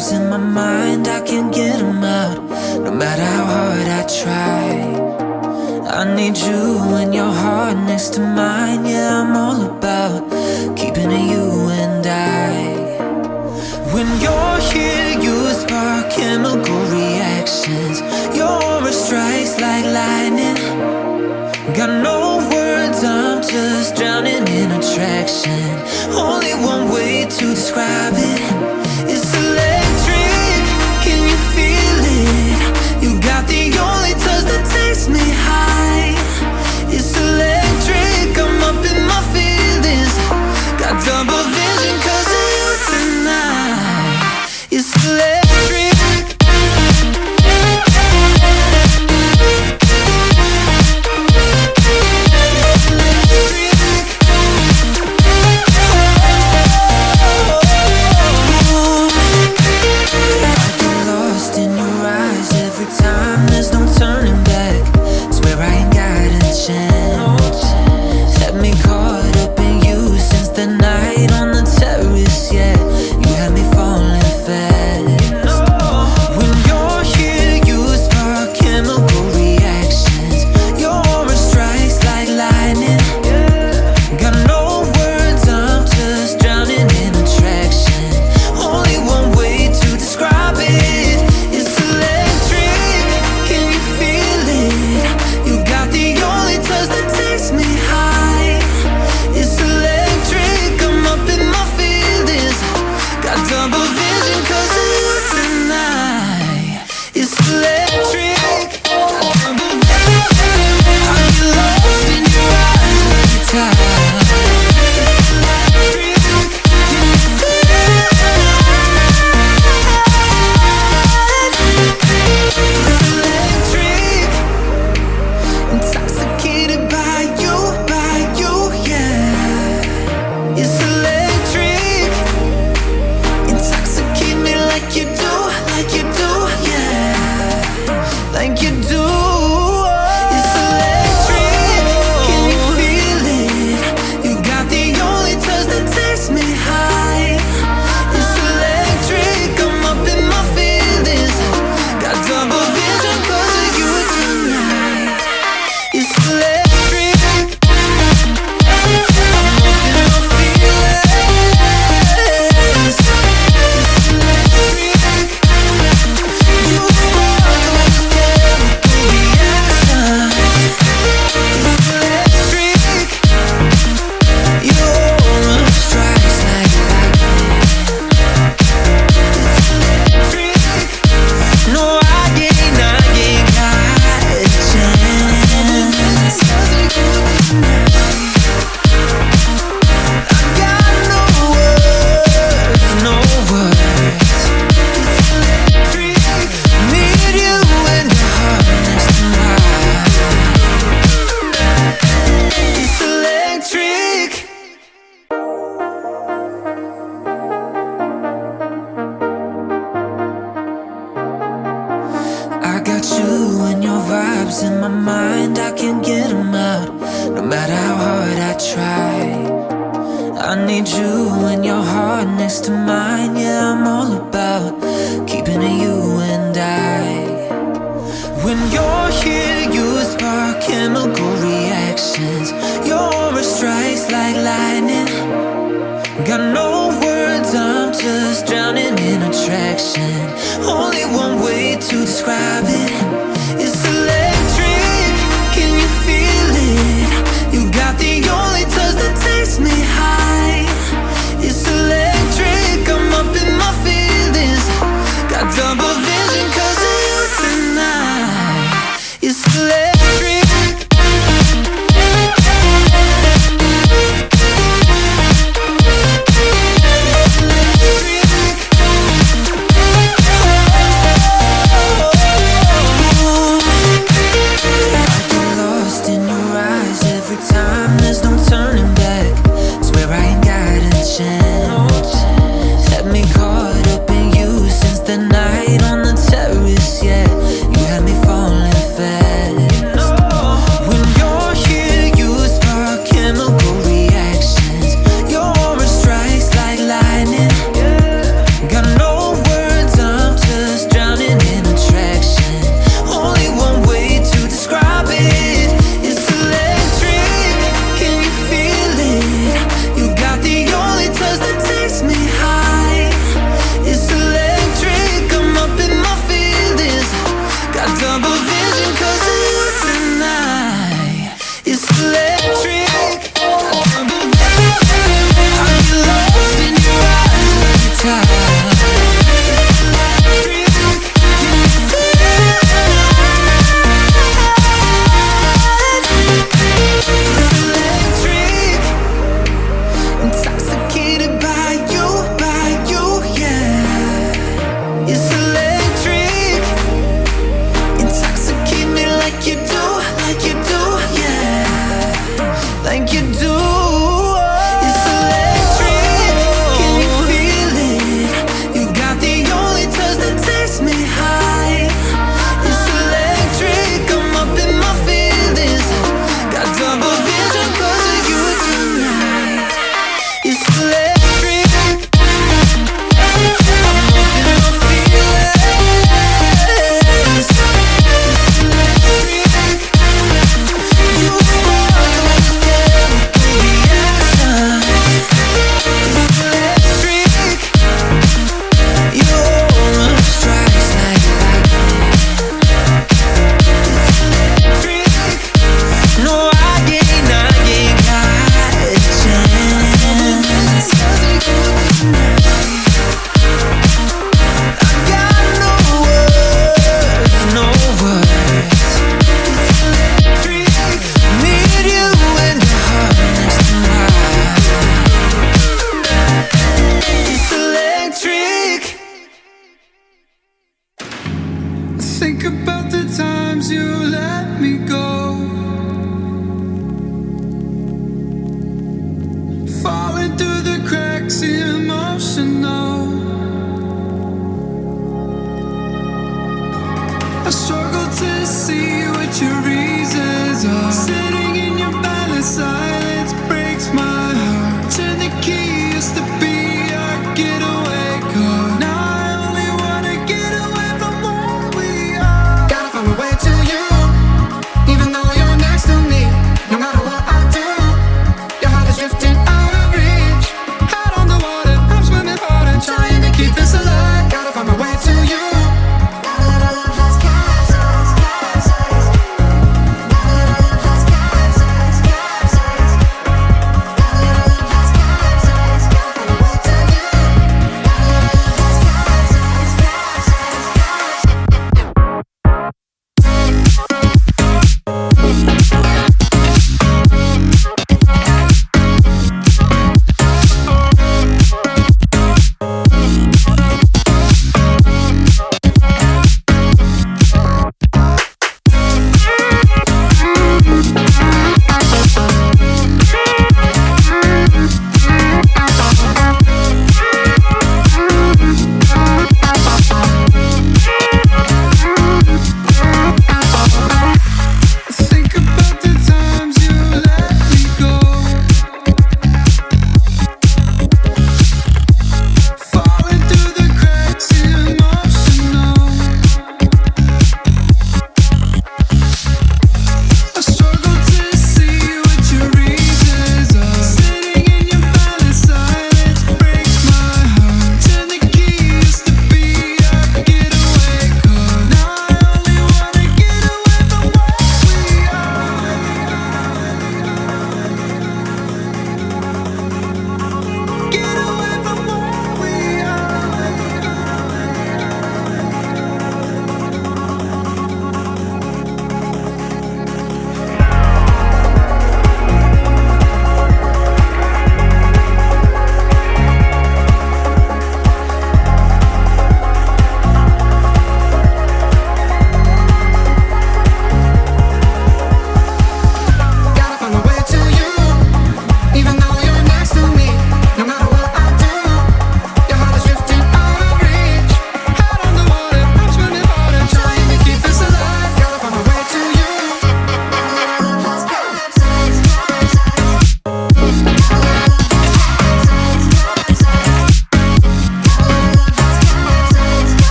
vibes in my mind, I can't get them out, no matter how hard I try. I need you and your heart next to mine. Yeah, I'm all about keeping it you and I. When you're here, you spark chemical reactions. Your aura strikes like lightning. Got no words, I'm just drowning in attraction. Only one way to describe it. It's electric, can you feel it? You got the only touch that takes me high. It's electric, I'm up in my feelings. Got double vision 'cause of you tonight. It's electric.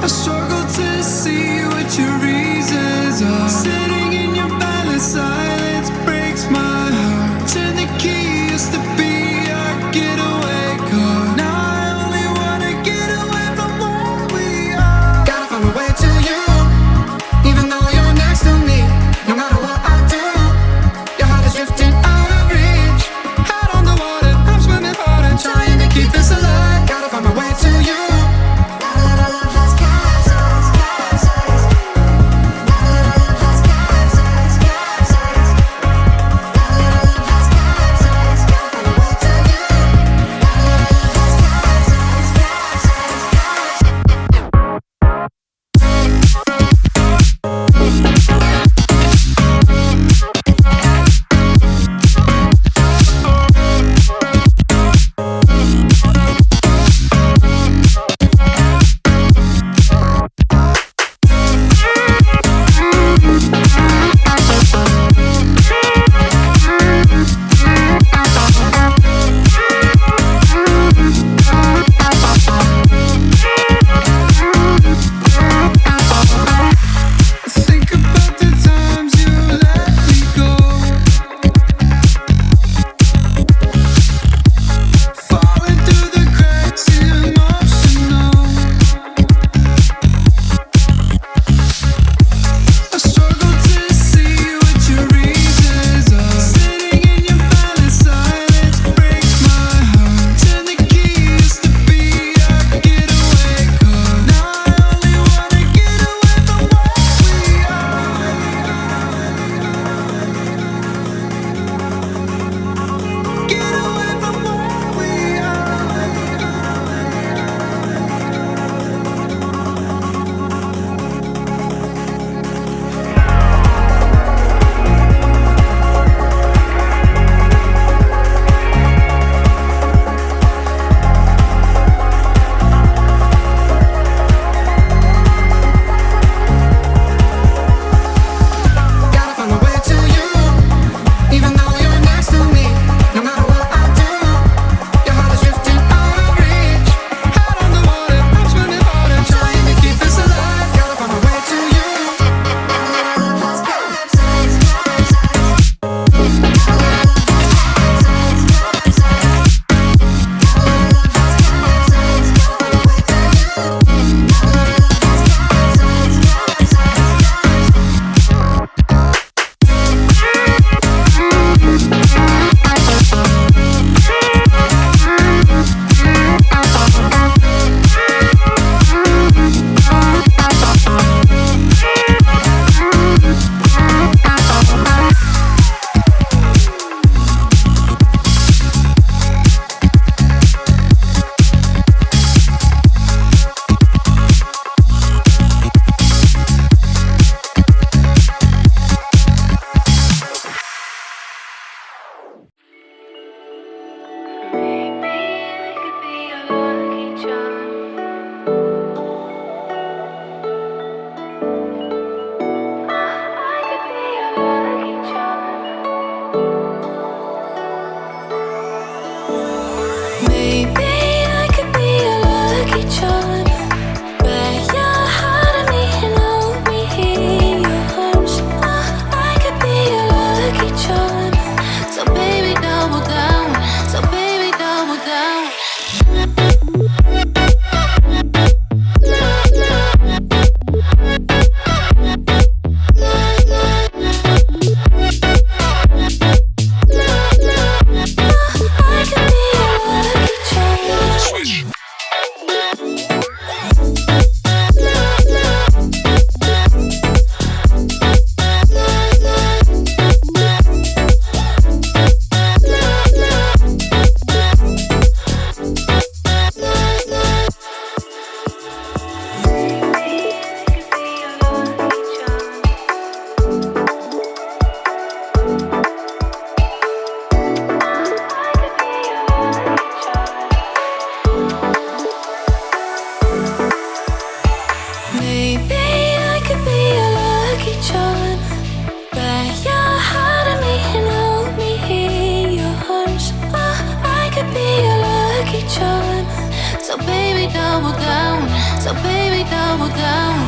I struggle to see what your reasons are. Sitting in your silent silence breaks my heart. Turn the key, used to be our getaway car. Now I only wanna get away from where we are. Gotta find my way to you, even though you're next to me. No matter what I do, your heart is drifting out of reach. Out on the water, I'm swimming hard and trying to keep this alive. Gotta find my way to you. So baby, double down. So baby, double down.